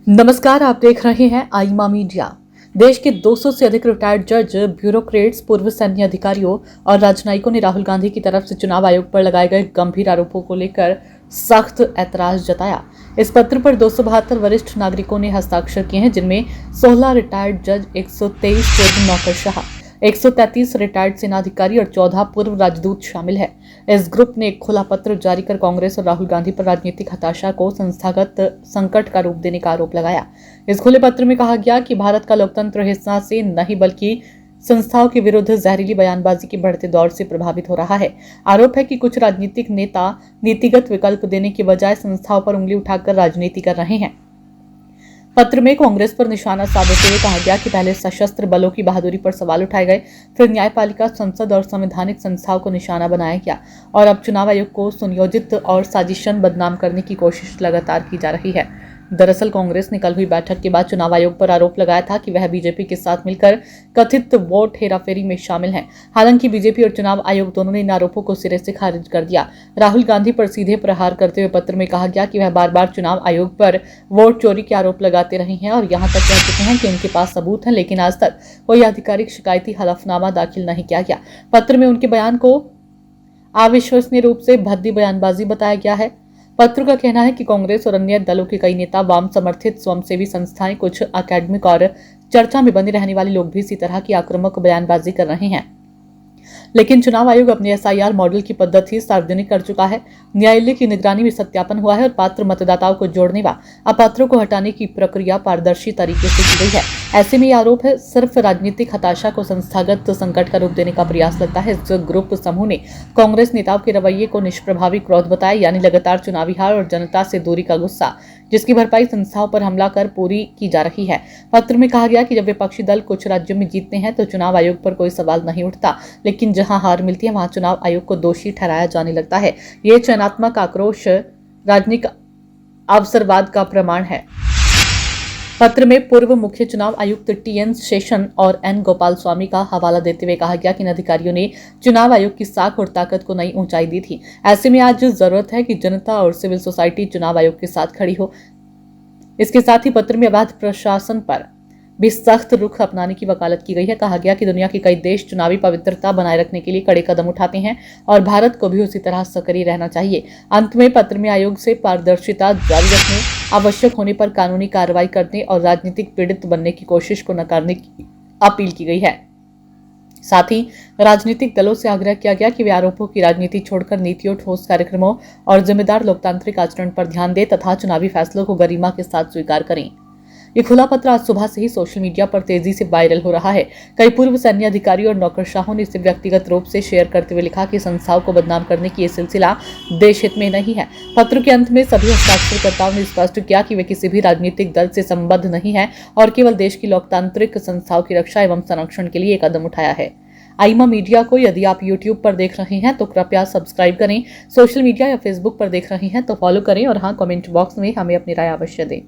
नमस्कार, आप देख रहे हैं आईमा मीडिया। देश के 200 से अधिक रिटायर्ड जज, ब्यूरोक्रेट्स, पूर्व सैन्य अधिकारियों और राजनयिकों ने राहुल गांधी की तरफ से चुनाव आयोग पर लगाए गए गंभीर आरोपों को लेकर सख्त ऐतराज जताया। इस पत्र पर 272 वरिष्ठ नागरिकों ने हस्ताक्षर किए हैं, जिनमें 16 रिटायर्ड जज, 123 पूर्व नौकरशाह, 133 रिटायर्ड सेनाधिकारी और 14 पूर्व राजदूत शामिल है। इस ग्रुप ने एक खुला पत्र जारी कर कांग्रेस और राहुल गांधी पर राजनीतिक हताशा को संस्थागत संकट का रूप देने का आरोप लगाया। इस खुले पत्र में कहा गया कि भारत का लोकतंत्र हिंसा से नहीं बल्कि संस्थाओं के विरुद्ध जहरीली बयानबाजी के बढ़ते दौर से प्रभावित हो रहा है। आरोप है कि कुछ राजनीतिक नेता नीतिगत विकल्प देने की बजाय संस्थाओं पर उंगली उठाकर राजनीति कर रहे हैं। पत्र में कांग्रेस पर निशाना साधते हुए कहा गया कि पहले सशस्त्र बलों की बहादुरी पर सवाल उठाए गए, फिर न्यायपालिका, संसद और संवैधानिक संस्थाओं को निशाना बनाया गया और अब चुनाव आयोग को सुनियोजित और साजिशन बदनाम करने की कोशिश लगातार की जा रही है। दरअसल कांग्रेस ने कल हुई बैठक के बाद चुनाव आयोग पर आरोप लगाया था कि वह बीजेपी के साथ मिलकर कथित वोट हेराफेरी में शामिल है। हालांकि बीजेपी और चुनाव आयोग दोनों ने इन आरोपों को सिरे से खारिज कर दिया। राहुल गांधी पर सीधे प्रहार करते हुए पत्र में कहा गया कि वह बार बार चुनाव आयोग पर वोट चोरी के आरोप लगाते रहे हैं और यहां तक कह चुके हैं कि उनके पास सबूत है, लेकिन आज तक कोई आधिकारिक शिकायती हलफनामा दाखिल नहीं किया गया। पत्र में उनके बयान को अविश्वसनीय रूप से भद्दी बयानबाजी बताया गया है। पत्र का कहना है कि कांग्रेस और अन्य दलों के कई नेता, वाम समर्थित स्वयंसेवी संस्थाएं, कुछ अकेडमिक और चर्चा में बने रहने वाले लोग भी इसी तरह की आक्रामक बयानबाजी कर रहे हैं। लेकिन चुनाव आयोग अपने एसआईआर मॉडल की पद्धति सार्वजनिक कर चुका है। न्यायालय की निगरानी में सत्यापन हुआ है और पात्र मतदाताओं को जोड़ने व अपात्रों को हटाने की प्रक्रिया पारदर्शी तरीके से की गई है। ऐसे में ये आरोप है सिर्फ राजनीतिक हताशा को संस्थागत संकट का रूप देने का प्रयास लगता है। इस ग्रुप समूह ने कांग्रेस नेताओं के रवैये को निष्प्रभावी क्रोध बताया, यानी लगातार चुनावी हार और जनता से दूरी का गुस्सा, जिसकी भरपाई संस्थाओं पर हमला कर पूरी की जा रही है। पत्र में कहा गया कि जब विपक्षी दल कुछ राज्यों में जीतते हैं तो चुनाव आयोग पर कोई सवाल नहीं उठता, लेकिन जहां हार मिलती है वहां चुनाव आयोग को दोषी ठहराया जाने लगता है। ये चयनात्मक आक्रोश राजनीतिक अवसरवाद का प्रमाण है। पत्र में पूर्व मुख्य चुनाव आयुक्त टीएन शेषन और एन गोपाल स्वामी का हवाला देते हुए कहा गया कि इन अधिकारियों ने चुनाव आयोग की साख और ताकत को नई ऊंचाई दी थी। ऐसे में आज जरूरत है कि जनता और सिविल सोसाइटी चुनाव आयोग के साथ खड़ी हो। इसके साथ ही पत्र में अवैध प्रशासन पर भी सख्त रुख अपनाने की वकालत की गई है। कहा गया कि दुनिया के कई देश चुनावी पवित्रता बनाए रखने के लिए कड़े कदम उठाते हैं और भारत को भी उसी तरह सक्रिय रहना चाहिए। अंत में पत्र में आयोग से पारदर्शिता जारी रखने, आवश्यक होने पर कानूनी कार्रवाई करने और राजनीतिक पीड़ित बनने की कोशिश को नकारने की अपील की गई है। साथ ही राजनीतिक दलों से आग्रह किया गया कि वे आरोपों की राजनीति छोड़कर नीतियों, ठोस कार्यक्रमों और जिम्मेदार लोकतांत्रिक आचरण पर ध्यान दें तथा चुनावी फैसलों को गरिमा के साथ स्वीकार करें। ये खुला पत्र आज सुबह से ही सोशल मीडिया पर तेजी से वायरल हो रहा है। कई पूर्व सैन्य अधिकारी और नौकरशाहों ने इसे व्यक्तिगत रूप से शेयर करते हुए लिखा कि संस्थाओं को बदनाम करने की ये सिलसिला देश हित में नहीं है। पत्र के अंत में सभी हस्ताक्षरकर्ताओं ने स्पष्ट किया कि वे किसी भी राजनीतिक दल से संबद्ध नहीं है और केवल देश की लोकतांत्रिक संस्थाओं की रक्षा एवं संरक्षण के लिए एक कदम उठाया है। आईमा मीडिया को यदि आप यूट्यूब पर देख रहे हैं तो कृपया सब्सक्राइब करें, सोशल मीडिया या फेसबुक पर देख रहे हैं तो फॉलो करें और हाँ, कमेंट बॉक्स में हमें अपनी राय अवश्य दें।